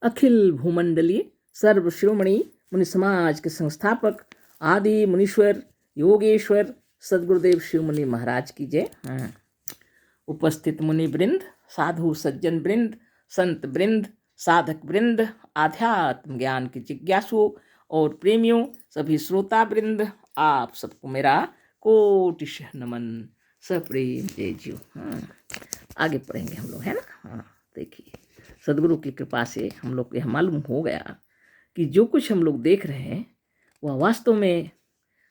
अखिल भूमंडलीय सर्व शिरोमणि मुनि समाज के संस्थापक आदि मुनीश्वर योगेश्वर सदगुरुदेव शिव मुनि महाराज की जय। उपस्थित मुनि वृंद, साधु सज्जन वृंद, संत वृंद, साधक वृंद, आध्यात्म ज्ञान के जिज्ञासुओं और प्रेमियों, सभी श्रोता वृंद, आप सबको मेरा कोटिशः नमन, सप्रेम जय जीव। आगे पढ़ेंगे हम लोग, है ना। देखिए, सदगुरु की कृपा से हम लोग को यह मालूम हो गया कि जो कुछ हम लोग देख रहे हैं वह वास्तव में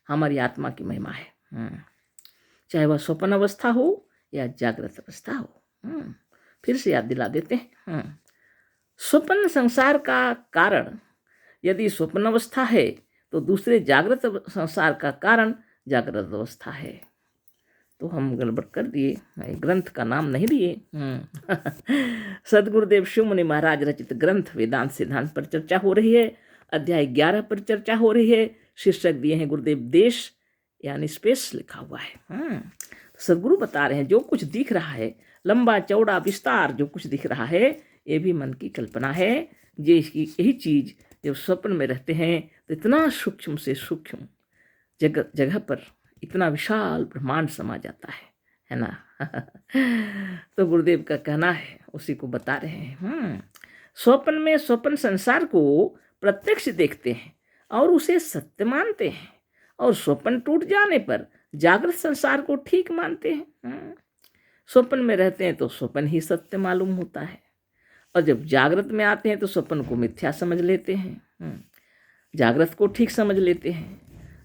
हमारी आत्मा की महिमा है। चाहे वह स्वप्न अवस्था हो या जागृत अवस्था हो। फिर से याद दिला देते हैं। स्वप्न संसार का कारण यदि स्वप्न अवस्था है तो दूसरे जागृत संसार का कारण जागृत अवस्था है। तो हम गड़बड़ कर दिए, ग्रंथ का नाम नहीं दिए। सदगुरुदेव शिव मुनि महाराज रचित ग्रंथ वेदांत सिद्धांत पर चर्चा हो रही है। अध्याय 11 पर चर्चा हो रही है। शीर्षक दिए हैं गुरुदेव देश यानी स्पेस लिखा हुआ है। सदगुरु बता रहे हैं जो कुछ दिख रहा है, लंबा चौड़ा विस्तार जो कुछ दिख रहा है, ये भी मन की कल्पना है। यही चीज जब स्वप्न में रहते हैं तो इतना सूक्ष्म से सूक्ष्म जगह पर इतना विशाल ब्रह्मांड समा जाता है ना। तो गुरुदेव का कहना है, उसी को बता रहे हैं। स्वप्न में स्वप्न संसार को प्रत्यक्ष देखते हैं और उसे सत्य मानते हैं, और स्वप्न टूट जाने पर जागृत संसार को ठीक मानते हैं। स्वप्न में रहते हैं तो स्वप्न ही सत्य मालूम होता है, और जब जागृत में आते हैं तो स्वप्न को मिथ्या समझ लेते हैं, जागृत को ठीक समझ लेते हैं।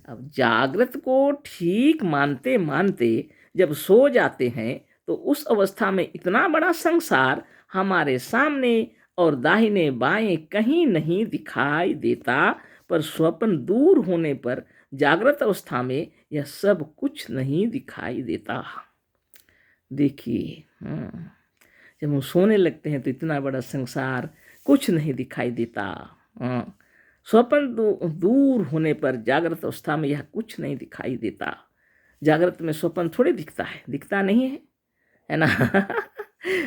अब जागृत को ठीक मानते मानते जब सो जाते हैं तो उस अवस्था में इतना बड़ा संसार हमारे सामने और दाहिने बाएं कहीं नहीं दिखाई देता, पर स्वप्न दूर होने पर जागृत अवस्था में यह सब कुछ नहीं दिखाई देता। देखिए, जब हम सोने लगते हैं तो इतना बड़ा संसार कुछ नहीं दिखाई देता। स्वप्न दूर होने पर जागृत अवस्था में यह कुछ नहीं दिखाई देता। जागृत में स्वप्न थोड़े दिखता है, दिखता नहीं है ना।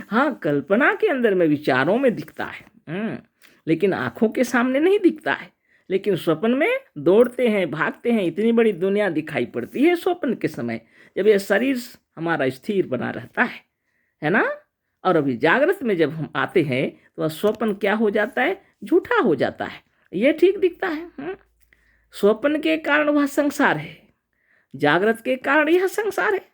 हाँ, कल्पना के अंदर में विचारों में दिखता है, लेकिन आंखों के सामने नहीं दिखता है। लेकिन स्वप्न में दौड़ते हैं, भागते हैं, इतनी बड़ी दुनिया दिखाई पड़ती है स्वप्न के समय, जब यह शरीर हमारा स्थिर बना रहता है ना। और अभी जागृत में जब हम आते हैं तो स्वप्न क्या हो जाता है, झूठा हो जाता है, ये ठीक दिखता है। स्वप्न के कारण वह संसार है, जागृत के कारण यह संसार है।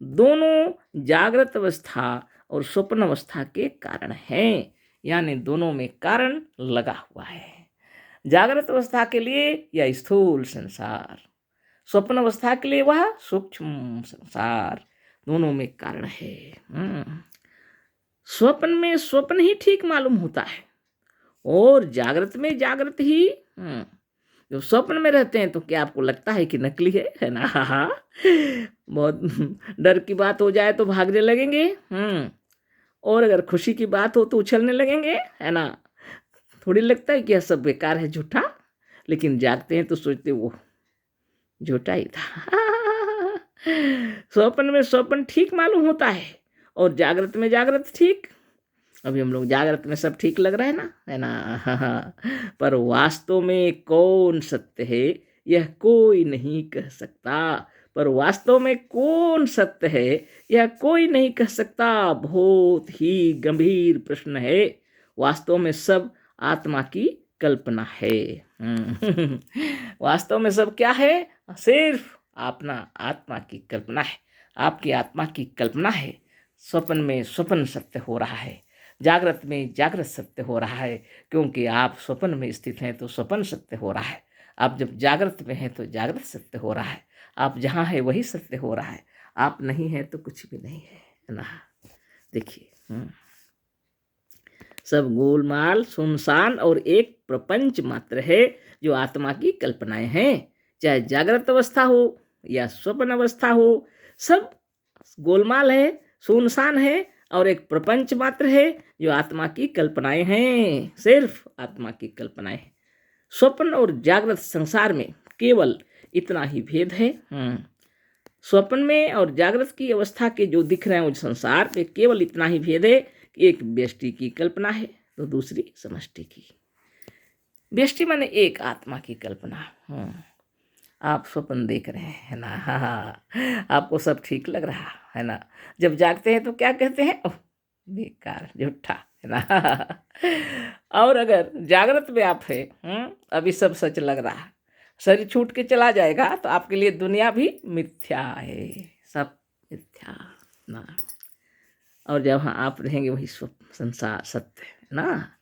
दोनों जागृत अवस्था और स्वप्न अवस्था के कारण हैं, यानी दोनों में कारण लगा हुआ है। जागृत अवस्था के लिए यह स्थूल संसार, स्वप्न अवस्था के लिए वह सूक्ष्म संसार, दोनों में कारण है। स्वप्न में स्वप्न ही ठीक मालूम होता है, और जागृत में जागृत ही। जो स्वप्न में रहते हैं तो क्या आपको लगता है कि नकली है ना। बहुत डर की बात हो जाए तो भागने लगेंगे, और अगर खुशी की बात हो तो उछलने लगेंगे, है ना। थोड़ी लगता है कि यह सब बेकार है, झूठा, लेकिन जागते हैं तो सोचते वो झूठा ही था। स्वप्न में स्वप्न ठीक मालूम होता है, और जागृत में जागृत ठीक। अभी हम लोग जागृत में सब ठीक लग रहा है ना। पर वास्तव में कौन सत्य है यह कोई नहीं कह सकता। पर वास्तव में कौन सत्य है यह कोई नहीं कह सकता। बहुत ही गंभीर प्रश्न है। वास्तव में सब आत्मा की कल्पना है। वास्तव में सब क्या है, सिर्फ अपना आत्मा की कल्पना है। आपकी आत्मा की कल्पना है। स्वप्न में स्वप्न सत्य हो रहा है, जागृत में जागृत सत्य हो रहा है, क्योंकि आप स्वप्न में स्थित हैं तो स्वप्न सत्य हो रहा है। आप जब जागृत में हैं तो जागृत सत्य हो रहा है। आप जहाँ हैं वही सत्य हो रहा है। आप नहीं हैं तो कुछ भी नहीं है ना। देखिए, सब गोलमाल सुनसान और एक प्रपंच मात्र है जो आत्मा की कल्पनाएं हैं। चाहे जागृत अवस्था हो या स्वप्न अवस्था हो, सब गोलमाल है, सुनसान है, और एक प्रपंच मात्र है जो आत्मा की कल्पनाएं हैं, सिर्फ आत्मा की कल्पनाएं हैं। स्वप्न और जागृत संसार में केवल इतना ही भेद है। स्वप्न में और जागृत की अवस्था के जो दिख रहे हैं वो संसार में केवल इतना ही भेद है कि एक व्यष्टि की कल्पना है, तो दूसरी समष्टि की। व्यष्टि माने एक आत्मा की कल्पना। आप स्वप्न देख रहे हैं, है ना, हाँ, आपको सब ठीक लग रहा है ना। जब जागते हैं तो क्या कहते हैं, ओह बेकार, झूठा, है ना। और अगर जागृत में आप है, अभी सब सच लग रहा है, शरीर छूट के चला जाएगा तो आपके लिए दुनिया भी मिथ्या है, सब मिथ्या ना। और जब हाँ आप रहेंगे वही स्वप्न संसार सत्य है ना।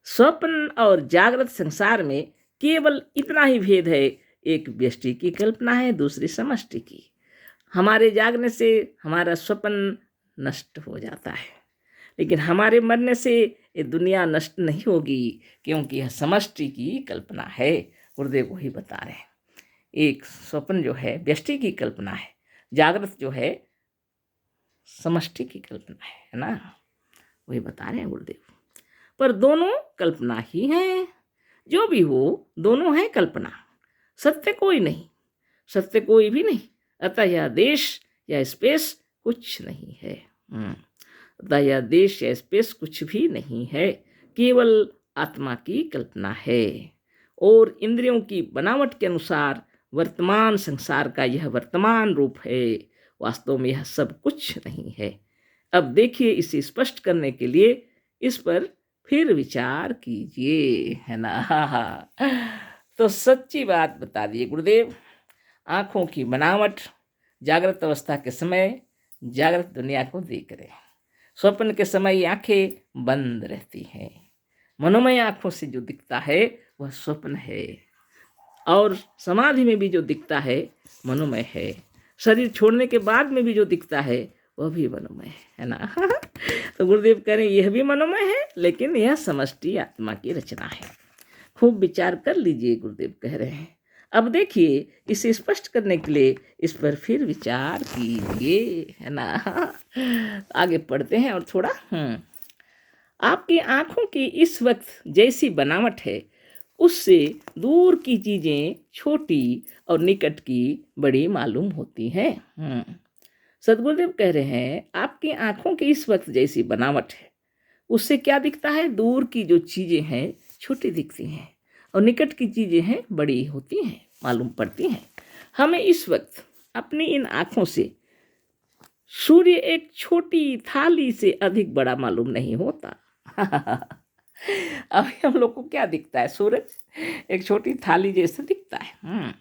स्वप्न और जागृत संसार में केवल इतना ही भेद है, एक व्यष्टि की कल्पना है, दूसरी समष्टि की। हमारे जागने से हमारा स्वप्न नष्ट हो जाता है, लेकिन हमारे मरने से ये दुनिया नष्ट नहीं होगी, क्योंकि यह समष्टि की कल्पना है। गुरुदेव वही बता रहे हैं, एक स्वप्न जो है व्यष्टि की कल्पना है, जागृत जो है समष्टि की कल्पना है ना, वही बता रहे हैं गुरुदेव। पर दोनों कल्पना ही है, जो भी हो दोनों है कल्पना, सत्य कोई नहीं, सत्य कोई भी नहीं। अतः यह देश या स्पेस कुछ नहीं है, अतः यह देश या स्पेस कुछ भी नहीं है, केवल आत्मा की कल्पना है। और इंद्रियों की बनावट के अनुसार वर्तमान संसार का यह वर्तमान रूप है, वास्तव में यह सब कुछ नहीं है। अब देखिए, इसे स्पष्ट करने के लिए इस पर फिर विचार कीजिए, है ना। तो सच्ची बात बता दिए गुरुदेव, आँखों की बनावट जागृत अवस्था के समय जागृत दुनिया को देख रहे हैं, स्वप्न के समय आंखें बंद रहती हैं। मनोमय आँखों से जो दिखता है वह स्वप्न है, और समाधि में भी जो दिखता है मनोमय है, शरीर छोड़ने के बाद में भी जो दिखता है वह भी मनोमय है ना। तो गुरुदेव कह रहे हैं यह भी मनोमय है, लेकिन यह समष्टि आत्मा की रचना है। खूब विचार कर लीजिए, गुरुदेव कह रहे हैं। अब देखिए, इसे स्पष्ट करने के लिए इस पर फिर विचार कीजिए, है ना। आगे पढ़ते हैं और थोड़ा आपकी आंखों की इस वक्त जैसी बनावट है, उससे दूर की चीजें छोटी और निकट की बड़ी मालूम होती हैं। सदगुरुदेव कह रहे हैं आपकी आंखों की इस वक्त जैसी बनावट है, उससे क्या दिखता है, दूर की जो चीजें हैं छोटी दिखती हैं, और निकट की चीजें हैं बड़ी होती हैं, मालूम पड़ती हैं। हमें इस वक्त अपनी इन आंखों से सूर्य एक छोटी थाली से अधिक बड़ा मालूम नहीं होता। अभी हम लोग को क्या दिखता है, सूरज एक छोटी थाली जैसा दिखता है,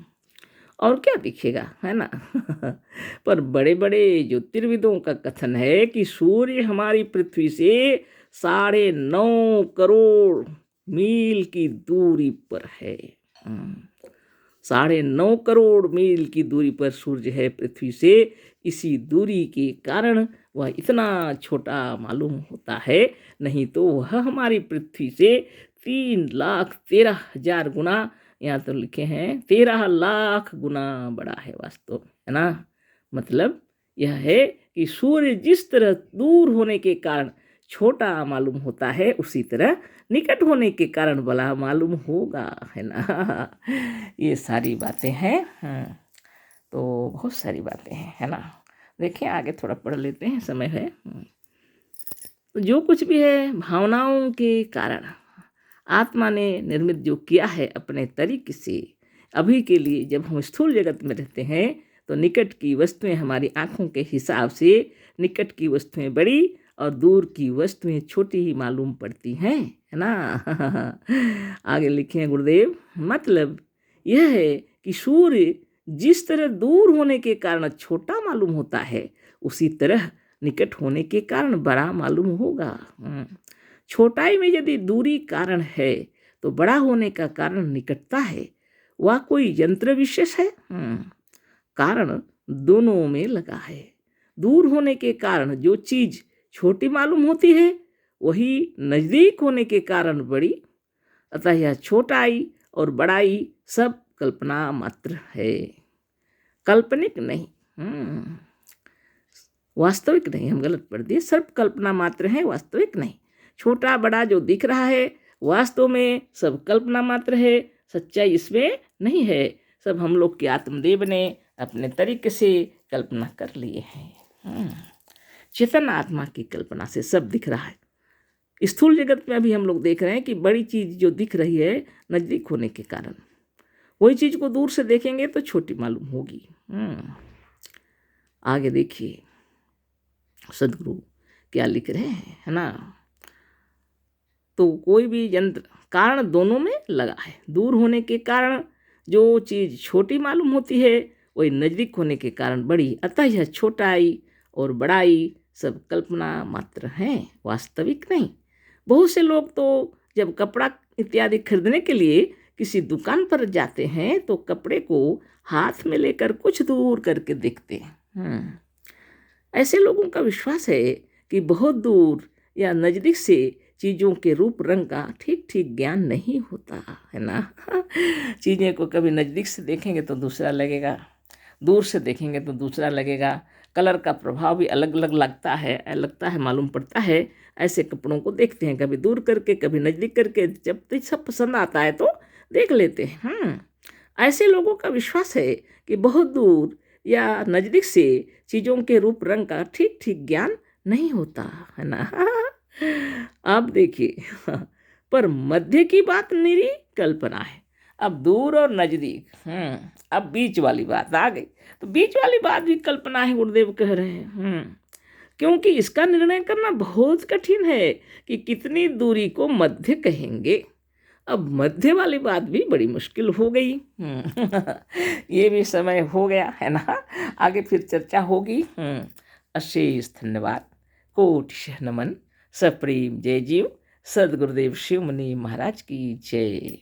और क्या दिखेगा, है ना। पर बड़े बड़े ज्योतिर्विदों का कथन है कि सूर्य हमारी पृथ्वी से 9.5 करोड़ मील की दूरी पर है। 9.5 करोड़ मील की दूरी पर सूर्य है पृथ्वी से। इसी दूरी के कारण वह इतना छोटा मालूम होता है, नहीं तो वह हमारी पृथ्वी से 3,13,000 गुना, यहाँ तो लिखे हैं 13 लाख गुना बड़ा है वास्तव, है ना। मतलब यह है कि सूर्य जिस तरह दूर होने के कारण छोटा मालूम होता है, उसी तरह निकट होने के कारण बड़ा मालूम होगा, है ना। ये सारी बातें हैं, तो बहुत सारी बातें हैं, है ना। देखिए आगे थोड़ा पढ़ लेते हैं, समय है। तो जो कुछ भी है भावनाओं के कारण आत्मा ने निर्मित जो किया है अपने तरीके से, अभी के लिए जब हम स्थूल जगत में रहते हैं तो निकट की वस्तुएं हमारी आँखों के हिसाब से निकट की वस्तुएं बड़ी और दूर की वस्तुएं छोटी ही मालूम पड़ती हैं, है ना। आगे लिखे हैं गुरुदेव, मतलब यह है कि सूर्य जिस तरह दूर होने के कारण छोटा मालूम होता है, उसी तरह निकट होने के कारण बड़ा मालूम होगा। छोटाई में यदि दूरी कारण है तो बड़ा होने का कारण निकटता है। वह कोई यंत्र विशेष है, कारण दोनों में लगा है। दूर होने के कारण जो चीज छोटी मालूम होती है, वही नजदीक होने के कारण बड़ी। अतः यह छोटाई और बड़ाई सब कल्पना मात्र है, काल्पनिक नहीं, वास्तविक नहीं। हम गलत पढ़ दिए, सब कल्पना मात्र है, वास्तविक नहीं। छोटा बड़ा जो दिख रहा है वास्तव में सब कल्पना मात्र है, सच्चाई इसमें नहीं है। सब हम लोग के आत्मदेव ने अपने तरीके से कल्पना कर लिए हैं। चेतन आत्मा की कल्पना से सब दिख रहा है। स्थूल जगत में अभी हम लोग देख रहे हैं कि बड़ी चीज़ जो दिख रही है नज़दीक होने के कारण, वही चीज़ को दूर से देखेंगे तो छोटी मालूम होगी। आगे देखिए सदगुरु क्या लिख रहे हैं, है ना। तो कोई भी यंत्र कारण दोनों में लगा है। दूर होने के कारण जो चीज़ छोटी मालूम होती है वही नज़दीक होने के कारण बड़ी। अतः यह छोटाई और बड़ाई सब कल्पना मात्र हैं, वास्तविक नहीं। बहुत से लोग तो जब कपड़ा इत्यादि खरीदने के लिए किसी दुकान पर जाते हैं तो कपड़े को हाथ में लेकर कुछ दूर करके देखते हैं। ऐसे लोगों का विश्वास है कि बहुत दूर या नज़दीक से चीज़ों के रूप रंग का ठीक ठीक ज्ञान नहीं होता है ना। चीज़ें को कभी नज़दीक से देखेंगे तो दूसरा लगेगा, दूर से देखेंगे तो दूसरा लगेगा। कलर का प्रभाव भी अलग अलग लगता है मालूम पड़ता है। ऐसे कपड़ों को देखते हैं कभी दूर करके कभी नज़दीक करके, जब तो सब पसंद आता है तो देख लेते हैं। ऐसे लोगों का विश्वास है कि बहुत दूर या नज़दीक से चीज़ों के रूप रंग का ठीक ठीक ज्ञान नहीं होता है ना। अब देखिए पर मध्य की बात निरी कल्पना है। अब दूर और नज़दीक, अब बीच वाली बात आ गई। तो बीच वाली बात भी कल्पना है, गुरुदेव कह रहे हैं। क्योंकि इसका निर्णय करना बहुत कठिन है कि कितनी दूरी को मध्य कहेंगे। अब मध्य वाली बात भी बड़ी मुश्किल हो गई। ये भी समय हो गया है ना, आगे फिर चर्चा होगी। अशेष धन्यवाद, कोटि नमन, सप्रेम जय जीव। सदगुरुदेव शिव मुनि महाराज की जय।